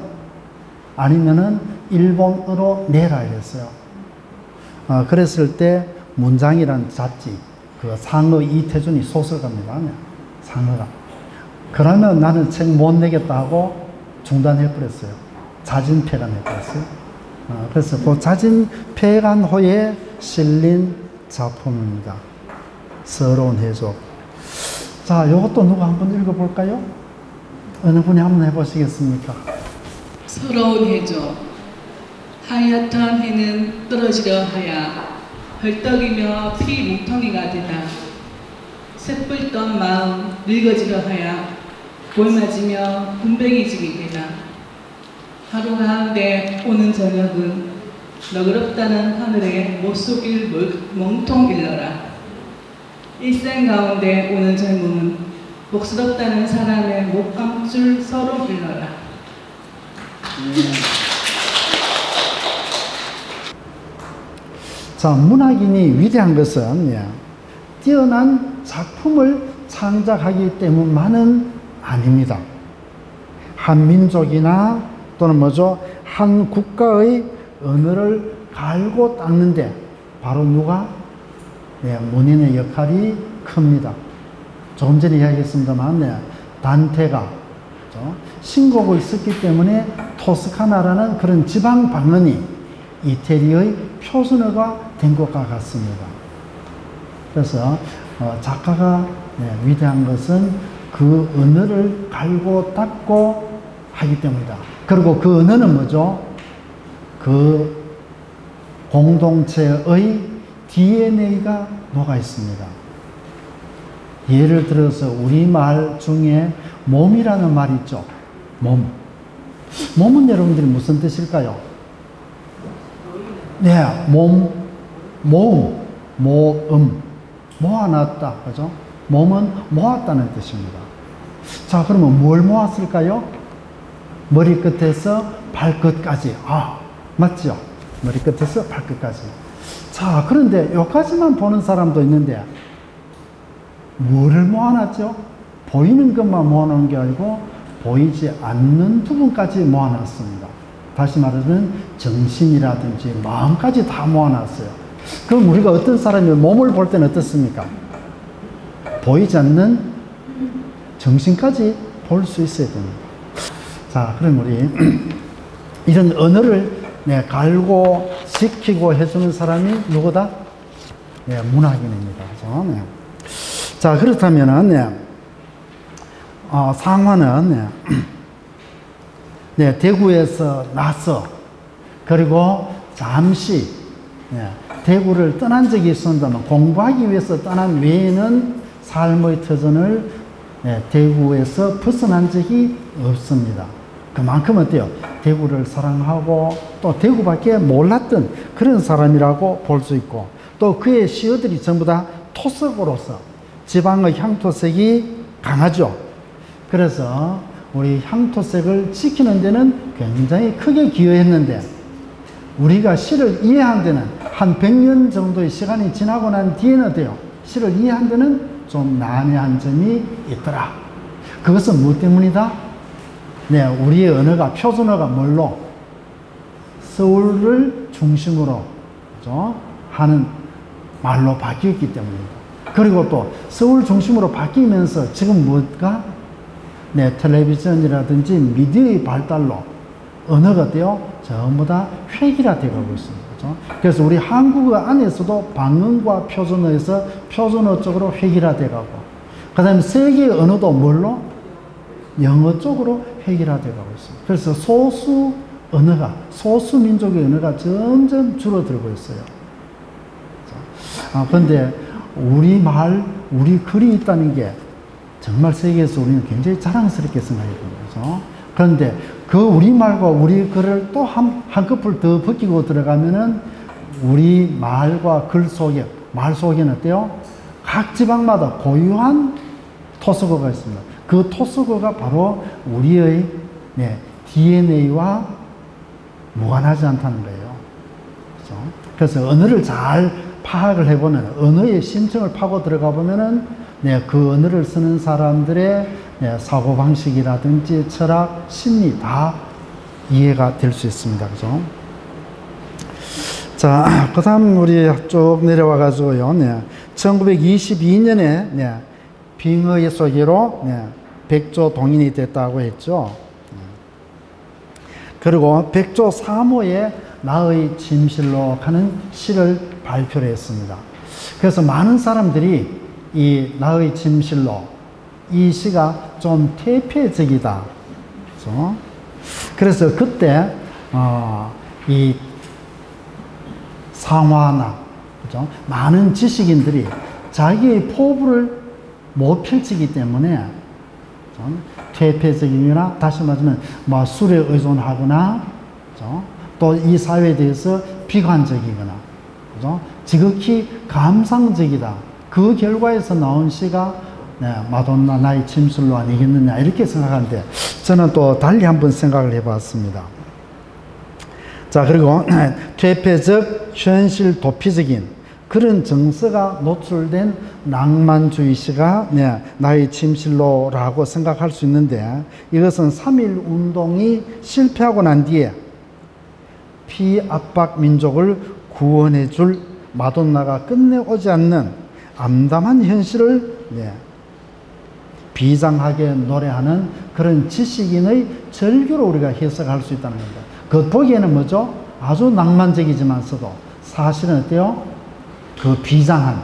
아니면은 일본어로 내라 이랬어요. 그랬을 때 문장이라는 잡지, 상어 이태준이 소설가입니다. 상어가. 그러면 나는 책 못 내겠다 하고 중단해버렸어요. 자진 폐간해버렸어요. 그래서 그 자진 폐간 후에 실린 작품입니다. 서러운 해조. 자, 이것도 누가 한번 읽어볼까요? 어느 분이 한번 해보시겠습니까? 서러운 해죠. 하얗던 해는 떨어지려 하야 헐떡이며 피 뭉텅이가 되다. 새뿔던 마음 늙어지려 하야 볼 맞으며 군뱅이집이 되다. 하루 가운데 오는 저녁은 너그럽다는 하늘에 못 속일 몸통 일러라. 일생 가운데 오는 젊음은 목스럽다는 사람의 못 감출 서름 일러라. 자, 문학인이 위대한 것은 뛰어난 작품을 창작하기 때문만은 아닙니다. 한 민족이나 또는 한 국가의 언어를 갈고 닦는데 바로 누가? 문인의 역할이 큽니다. 조금 전에 이야기했습니다만 단테가 신곡을 썼기 때문에 토스카나라는 그런 지방 방언이 이태리의 표준어가 된 것과 같습니다. 그래서 작가가 위대한 것은 그 언어를 갈고 닦고 하기 때문이다. 그리고 그 언어는 뭐죠? 그 공동체의 DNA가 녹아 있습니다. 예를 들어서 우리말 중에 몸이라는 말 있죠. 몸. 몸은 여러분들이 무슨 뜻일까요? 네, 몸, 모음, 모음, 모아놨다. 그죠? 몸은 모았다는 뜻입니다. 자, 그러면 뭘 모았을까요? 머리끝에서 발끝까지. 아, 맞죠? 머리끝에서 발끝까지. 자, 그런데 여기까지만 보는 사람도 있는데, 뭐를 모아놨죠? 보이는 것만 모아놓은 게 아니고, 보이지 않는 부분까지 모아놨습니다. 다시 말하면, 정신이라든지 마음까지 다 모아놨어요. 그럼 우리가 어떤 사람이 몸을 볼 때는 어떻습니까? 보이지 않는 정신까지 볼 수 있어야 됩니다. 자, 그럼 우리 이런 언어를 갈고 지키고 해주는 사람이 누구다? 문학인입니다. 그렇죠? 자, 그렇다면은 상화는 대구에서 나서 그리고 잠시 대구를 떠난 적이 있었다면 공부하기 위해서 떠난 외에는 삶의 터전을 대구에서 벗어난 적이 없습니다. 그만큼 어때요? 대구를 사랑하고 또 대구밖에 몰랐던 그런 사람이라고 볼 수 있고, 또 그의 시어들이 전부 다 토색으로서 지방의 향토색이 강하죠. 그래서 우리 향토색을 지키는 데는 굉장히 크게 기여했는데, 우리가 시를 이해한 데는 한 100년 정도의 시간이 지나고 난 뒤에는 어때요? 시를 이해한 데는 좀 난해한 점이 있더라. 그것은 무엇 때문이다? 우리의 언어가, 표준어가 뭘로? 서울을 중심으로 하는 말로 바뀌었기 때문입니다. 그리고 또 서울 중심으로 바뀌면서 지금 뭘까? 텔레비전이라든지 미디어의 발달로 언어가 어때요? 전부 다 획일화되고 있습니다. 그렇죠? 그래서 우리 한국어 안에서도 방언과 표준어에서 표준어 쪽으로 획일화되고, 그 다음에 세계 언어도 뭘로? 영어 쪽으로 획일화되고 있습니다. 그래서 소수 언어가, 소수 민족의 언어가 점점 줄어들고 있어요. 그런데 우리 말, 우리 글이 있다는 게 정말 세계에서 우리는 굉장히 자랑스럽게 생각해요. 그렇죠? 그런데 그 우리말과 우리 글을 또 한꺼풀 더 벗기고 들어가면은 우리 말과 글 속에, 말 속에는 어때요? 각 지방마다 고유한 토속어가 있습니다. 그 토속어가 바로 우리의 DNA와 무관하지 않다는 거예요. 그렇죠? 그래서 언어를 잘 파악을 해보면, 언어의 심층을 파고 들어가 보면은 그 언어를 쓰는 사람들의 사고방식이라든지 철학, 심리 다 이해가 될 수 있습니다. 그죠? 자, 그 다음 우리 쭉 내려와 가지고요. 1922년에 빙의의 소개로 백조 동인이 됐다고 했죠. 그리고 백조 3호에 나의 침실로 하는 시를 발표를 했습니다. 그래서 많은 사람들이 이 나의 침실로 이 시가 좀 퇴폐적이다. 그렇죠? 그래서 그때 이 상화나 그죠? 많은 지식인들이 자기의 포부를 못 펼치기 때문에 퇴폐적이거나 다시 말하면 뭐 술에 의존하거나 또 이 사회에 대해서 비관적이거나 그죠? 지극히 감상적이다. 그 결과에서 나온 시가 마돈나 나의 침실로 아니겠느냐 이렇게 생각하는데 저는 또 달리 한번 생각을 해봤습니다. 자, 그리고 퇴폐적, 현실 도피적인 그런 정서가 노출된 낭만주의 시가 나의 침실로라고 생각할 수 있는데 이것은 3.1 운동이 실패하고 난 뒤에 피압박 민족을 구원해 줄 마돈나가 끝내오지 않는 암담한 현실을 비장하게 노래하는 그런 지식인의 절규로 우리가 해석할 수 있다는 겁니다. 겉보기에는 뭐죠? 아주 낭만적이지만서도 사실은 어때요? 그 비장한,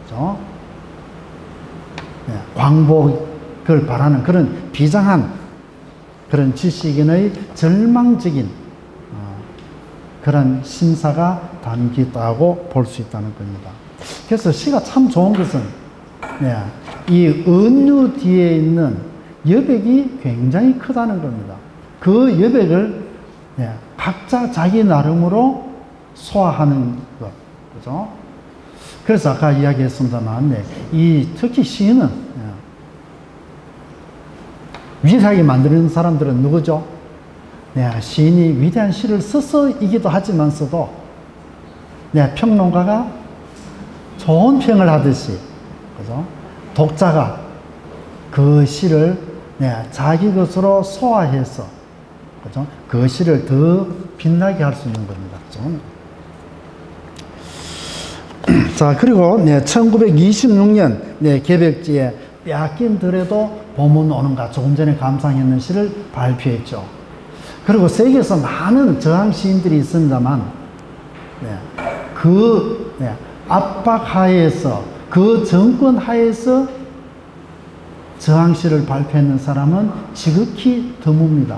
그죠? 광복을 바라는 그런 비장한 그런 지식인의 절망적인 그런 심사가 담기다고 볼 수 있다는 겁니다. 그래서 시가 참 좋은 것은 이 은유 뒤에 있는 여백이 굉장히 크다는 겁니다. 그 여백을 각자 자기 나름으로 소화하는 것, 그죠? 그래서 아까 이야기했습니다만, 특히 시인은 위대하게 만드는 사람들은 누구죠? 시인이 위대한 시를 써서이기도 하지만서도 평론가가 좋은 평을 하듯이, 그죠? 독자가 그 시를 자기 것으로 소화해서, 그죠? 그 시를 더 빛나게 할 수 있는 겁니다. 그죠? 자, 그리고 1926년 개벽지에 빼앗긴더라도 봄은 오는가 조금 전에 감상했는 시를 발표했죠. 그리고 세계에서 많은 저항 시인들이 있습니다만 그 압박 하에서 그 정권 하에서 저항시를 발표했는 사람은 지극히 드뭅니다.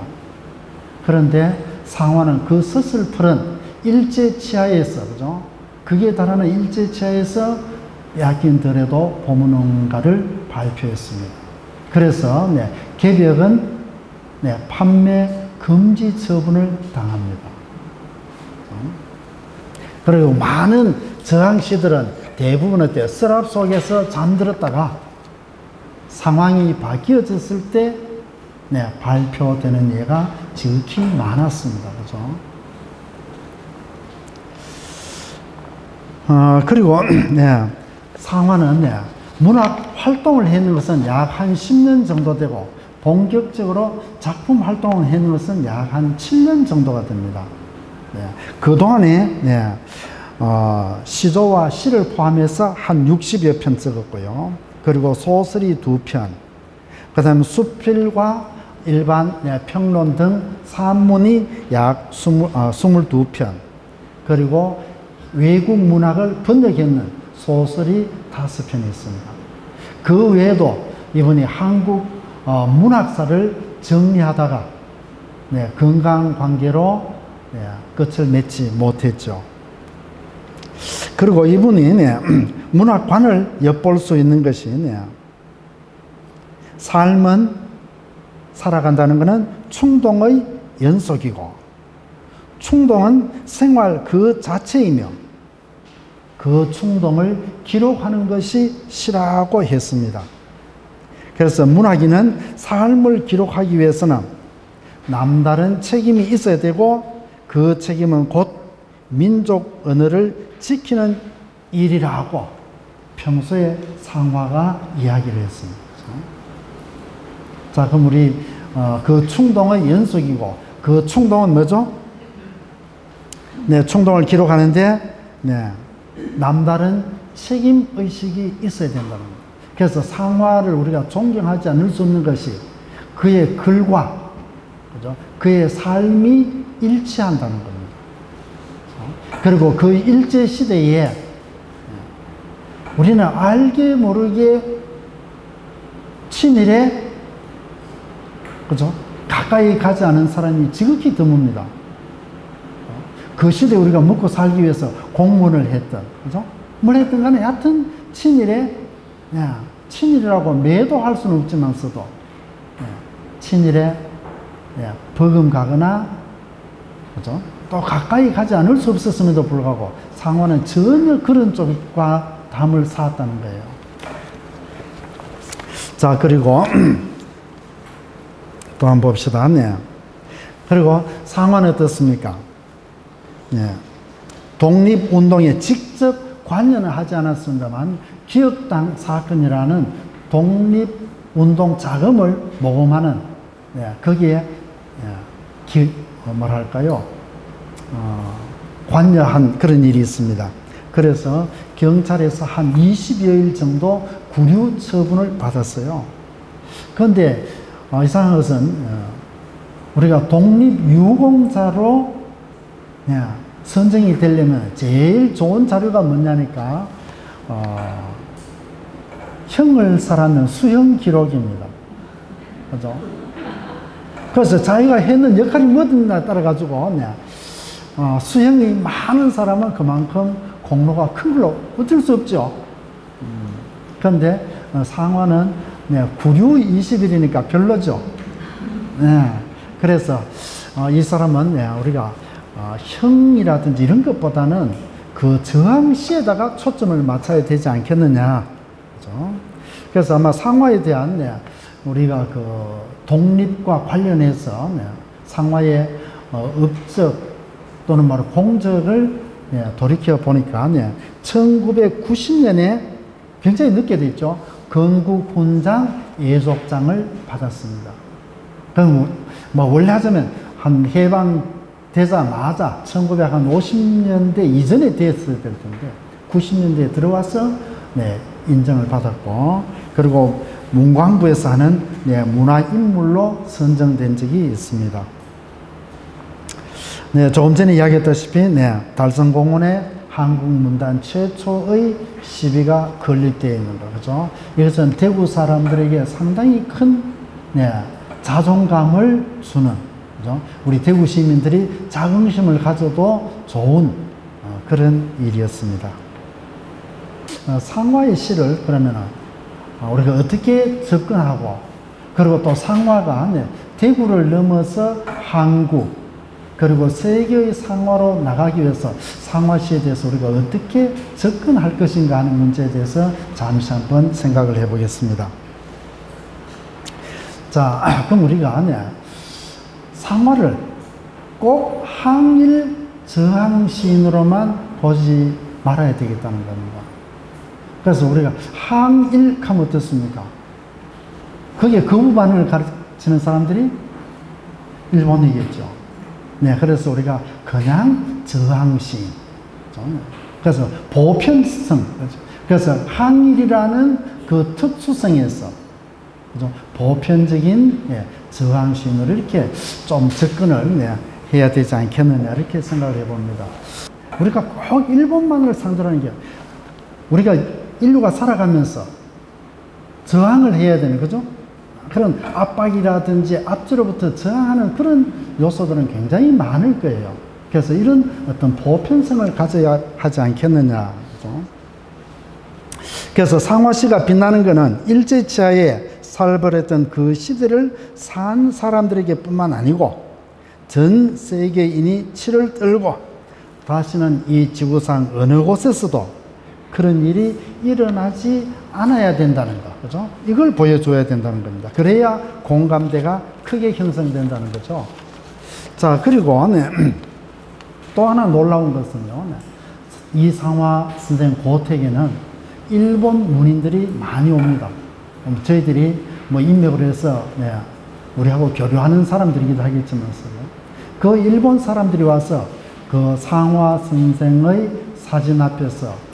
그런데 상화는 그 서슬프른 일제치하에서, 그죠? 극에 달하는 일제치하에서 빼앗긴더라도 봄은 오는가를 발표했습니다. 그래서 개벽은 판매 금지 처분을 당합니다. 그리고 많은 저항시들은 대부분 어때요? 서랍 속에서 잠들었다가 상황이 바뀌어졌을 때 발표되는 예가 지극히 많았습니다. 그죠? 그리고 상화는 문학 활동을 했는 것은 약 한 10년 정도 되고 본격적으로 작품 활동을 했는 것은 약 한 7년 정도가 됩니다. 그동안에 시조와 시를 포함해서 한 60여 편 썼고요. 그리고 소설이 2편, 그 다음에 수필과 일반 평론 등 산문이 약 22편, 그리고 외국 문학을 번역했는 소설이 5편이 있습니다. 그 외에도 이분이 한국 문학사를 정리하다가 건강관계로 끝을 맺지 못했죠. 그리고 이분이 문학관을 엿볼 수 있는 것이 삶은 살아간다는 것은 충동의 연속이고 충동은 생활 그 자체이며 그 충동을 기록하는 것이 시라고 했습니다. 그래서 문학인은 삶을 기록하기 위해서는 남다른 책임이 있어야 되고 그 책임은 곧 민족 언어를 지키는 일이라고 평소에 상화가 이야기를 했습니다. 자, 그럼 우리 그 충동의 연속이고 그 충동은 뭐죠? 충동을 기록하는데 남다른 책임의식이 있어야 된다는 겁니다. 그래서 상화를 우리가 존경하지 않을 수 없는 것이 그의 글과, 그죠? 그의 삶이 일치한다는 겁니다. 그리고 그 일제시대에 우리는 알게 모르게 친일에, 그죠? 가까이 가지 않은 사람이 지극히 드뭅니다. 그 시대에 우리가 먹고 살기 위해서 공문을 했던, 그죠? 뭘 했든 간에 하여튼 친일에, 친일이라고 매도할 수는 없지만서도, 친일에 버금가거나, 그죠? 또 가까이 가지 않을 수 없었음에도 불구하고 상화는 전혀 그런 쪽과 담을 쌓았다는 거예요. 자, 그리고 또 한번 봅시다. 네. 그리고 상화는 어떻습니까? 네. 독립운동에 직접 관여는 하지 않았습니다만 기억당 사건이라는 독립운동 자금을 모금하는, 거기에 뭐랄까요? 관여한 그런 일이 있습니다. 그래서 경찰에서 한 20여일 정도 구류 처분을 받았어요. 그런데 이상한 것은 우리가 독립유공자로 선정이 되려면 제일 좋은 자료가 뭐냐니까 형을 살았는 수형 기록입니다. 그죠? 그래서 자기가 했는 역할이 뭐든지 따라가지고 수형이 많은 사람은 그만큼 공로가 큰 걸로 어쩔 수 없죠. 그런데 상화는 구류 20일이니까 별로죠. 그래서 이 사람은 우리가 형이라든지 이런 것보다는 그 저항 시에다가 초점을 맞춰야 되지 않겠느냐. 그렇죠? 그래서 아마 상화에 대한 우리가 그 독립과 관련해서 상화의 업적 또는 바로 공적을 돌이켜 보니까 1990년에 굉장히 늦게 됐죠. 건국훈장 예족장을 받았습니다. 그럼 뭐 원래 하자면 한 해방되자마자 1950년대 이전에 됐어야 될 텐데 90년대에 들어와서 인정을 받았고, 그리고 문광부에서 하는 문화인물로 선정된 적이 있습니다. 조금 전에 이야기했다시피 달성공원에 한국문단 최초의 시비가 건립되어 있는 거, 그죠? 이것은 대구 사람들에게 상당히 큰 자존감을 주는, 그죠? 우리 대구 시민들이 자긍심을 가져도 좋은 그런 일이었습니다. 상화의 시를 그러면 우리가 어떻게 접근하고, 그리고 또 상화가 대구를 넘어서 한국 그리고 세계의 상화로 나가기 위해서 상화시에 대해서 우리가 어떻게 접근할 것인가 하는 문제에 대해서 잠시 한번 생각을 해보겠습니다. 자, 그럼 우리가 상화를 꼭 항일 저항 시인으로만 보지 말아야 되겠다는 겁니다. 그래서 우리가 항일 하면 어떻습니까? 거기에 거부반응을 가르치는 사람들이 일본이겠죠. 그래서 우리가 그냥 저항시인. 그래서 보편성. 그래서 항일이라는 그 특수성에서 보편적인 저항시인으로 이렇게 좀 접근을 해야 되지 않겠느냐, 이렇게 생각을 해봅니다. 우리가 꼭 일본만을 상대로 하는 게, 우리가 인류가 살아가면서 저항을 해야 되는 거죠. 그런 압박이라든지 앞뒤로부터 저항하는 그런 요소들은 굉장히 많을 거예요. 그래서 이런 어떤 보편성을 가져야 하지 않겠느냐. 그죠? 그래서 상화시가 빛나는 것은 일제치하에 살벌했던 그 시대를 산 사람들에게 뿐만 아니고 전 세계인이 치를 떨고 다시는 이 지구상 어느 곳에서도 그런 일이 일어나지 않아야 된다는 거, 그죠? 이걸 보여줘야 된다는 겁니다. 그래야 공감대가 크게 형성된다는 거죠. 자, 그리고 또 하나 놀라운 것은요, 이상화 선생 고택에는 일본 문인들이 많이 옵니다. 저희들이 뭐 인맥으로 해서 우리하고 교류하는 사람들이기도 하겠지만서요, 그 일본 사람들이 와서 그 상화 선생의 사진 앞에서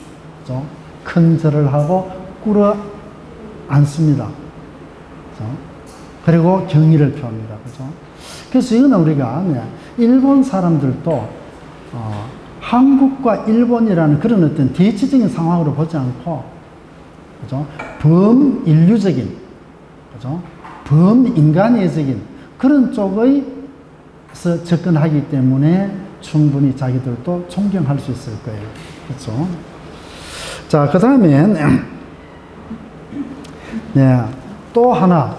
큰 절을 하고 꿇어 앉습니다. 그죠? 그리고 경의를 표합니다. 그죠? 그래서 이거는 우리가 일본 사람들도 한국과 일본이라는 그런 어떤 대치적인 상황으로 보지 않고, 그죠? 범인류적인, 그죠? 범인간의적인 그런 쪽에서 접근하기 때문에 충분히 자기들도 존경할 수 있을 거예요. 그렇죠? 자, 그 다음에 네, 또 하나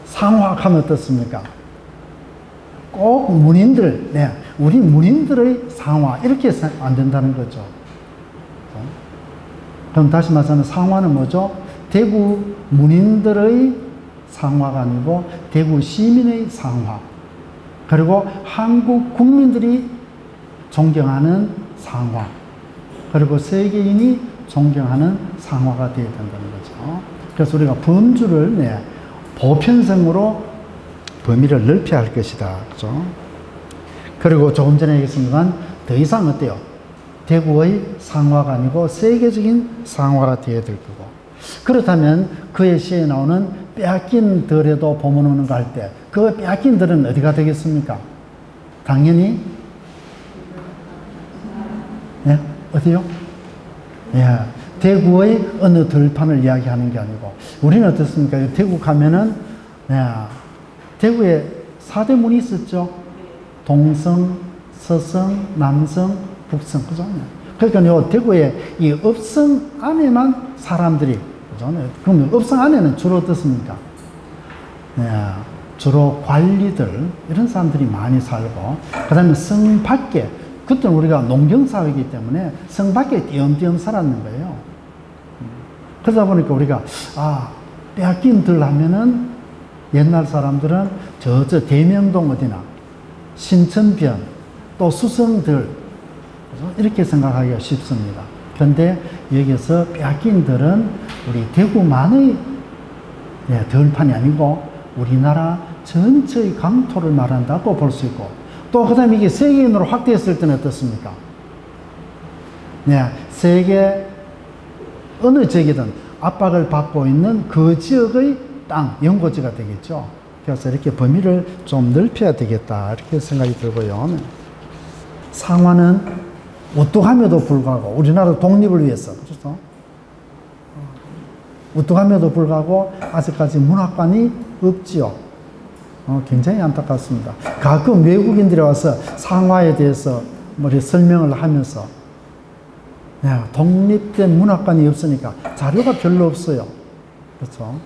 상화하면 어떻습니까? 꼭 문인들, 네, 우리 문인들의 상화 이렇게 해서 안 된다는 거죠. 그럼 다시 말하면 상화는 뭐죠? 대구 문인들의 상화가 아니고 대구 시민의 상화, 그리고 한국 국민들이 존경하는 상화, 그리고 세계인이 존경하는 상화가 되어야 된다는 거죠. 그래서 우리가 범주를 보편성으로 범위를 넓혀야 할 것이다. 그죠? 그리고 조금 전에 얘기했습니다만 더 이상 어때요? 대구의 상화가 아니고 세계적인 상화가 되어야 될 거고, 그렇다면 그의 시에 나오는 빼앗긴 들에도 봄은 오는가 할 때 그 빼앗긴 들은 어디가 되겠습니까? 당연히 어디요? 대구의 어느 들판을 이야기하는 게 아니고, 우리는 어떻습니까? 대구 가면은 대구에 4대 문이 있었죠. 동성, 서성, 남성, 북성, 그죠? 그러니까 요 대구에 이 업성 안에만 사람들이, 그죠? 그럼 업성 안에는 주로 어떻습니까? 주로 관리들, 이런 사람들이 많이 살고, 그 다음에 성 밖에, 그때는 우리가 농경사회이기 때문에 성 밖에 띄엄띄엄 살았는 거예요. 그러다 보니까 우리가, 빼앗긴 들 하면은 옛날 사람들은 저 대명동 어디나, 신천변, 또 수성들, 이렇게 생각하기가 쉽습니다. 그런데 여기서 빼앗긴 들은 우리 대구만의 들판이 아니고 우리나라 전체의 강토를 말한다고 볼 수 있고, 또 그 다음에 이게 세계인으로 확대했을 때는 어떻습니까? 세계 어느 지역이든 압박을 받고 있는 그 지역의 땅, 연고지가 되겠죠. 그래서 이렇게 범위를 좀 넓혀야 되겠다, 이렇게 생각이 들고요. 상화는 우뚝함에도 불구하고 우리나라 독립을 위해서, 그렇죠? 우뚝함에도 불구하고 아직까지 문학관이 없지요. 굉장히 안타깝습니다. 가끔 외국인들이 와서 상화에 대해서 설명을 하면서 독립된 문학관이 없으니까 자료가 별로 없어요. 그렇죠?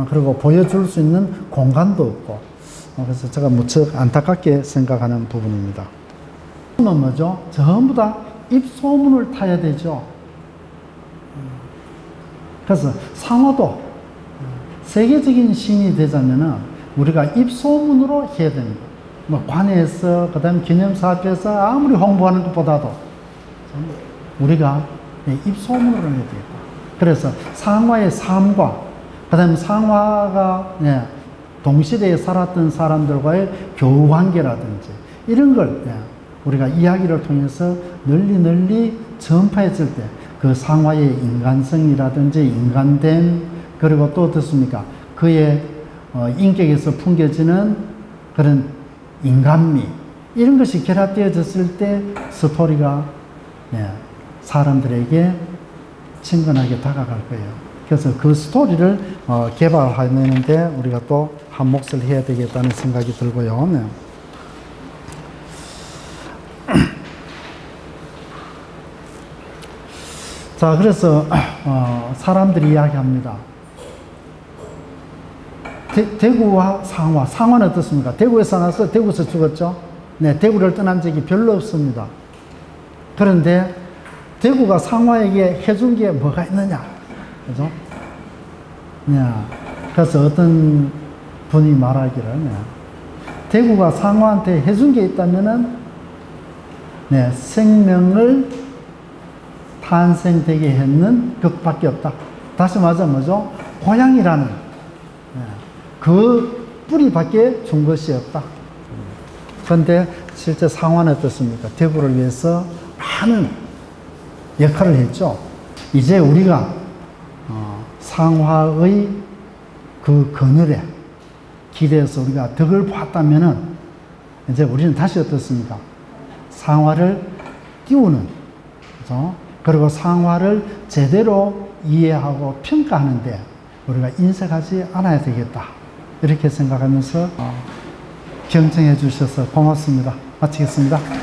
그리고 보여줄 수 있는 공간도 없고, 그래서 제가 무척 안타깝게 생각하는 부분입니다. 는 뭐죠? 전부 다 입소문을 타야 되죠. 그래서 상화도 세계적인 신이 되자면은 우리가 입소문으로 해야 됩니다. 관에서, 그 다음에 기념사 앞에서 아무리 홍보하는 것보다도 우리가 입소문으로 해야 되겠다. 그래서 상화의 삶과, 그 다음에 상화가 동시대에 살았던 사람들과의 교우 관계라든지 이런 걸 우리가 이야기를 통해서 널리 전파했을 때 그 상화의 인간성이라든지 인간됨, 그리고 또 어떻습니까? 그의 인격에서 풍겨지는 그런 인간미, 이런 것이 결합되어졌을 때 스토리가 사람들에게 친근하게 다가갈 거예요. 그래서 그 스토리를 개발하는데 우리가 또 한 몫을 해야 되겠다는 생각이 들고요. 자, 그래서 사람들이 이야기합니다. 대구와 상화는 어떻습니까? 대구에서 나서 대구에서 죽었죠. 대구를 떠난 적이 별로 없습니다. 그런데 대구가 상화에게 해준 게 뭐가 있느냐, 그죠? 그래서 어떤 분이 말하기를 대구가 상화한테 해준 게 있다면은 생명을 탄생되게 했는 것밖에 없다. 다시 말하자면 뭐죠? 고향이라는 그 뿌리밖에 준 것이 없다. 그런데 실제 상화는 어떻습니까? 대구를 위해서 많은 역할을 했죠. 이제 우리가 상화의 그 그늘에 기대해서 우리가 덕을 봤다면은 이제 우리는 다시 어떻습니까? 상화를 띄우는, 그죠? 그리고 상화를 제대로 이해하고 평가하는데 우리가 인색하지 않아야 되겠다. 이렇게 생각하면서 경청해 주셔서 고맙습니다. 마치겠습니다.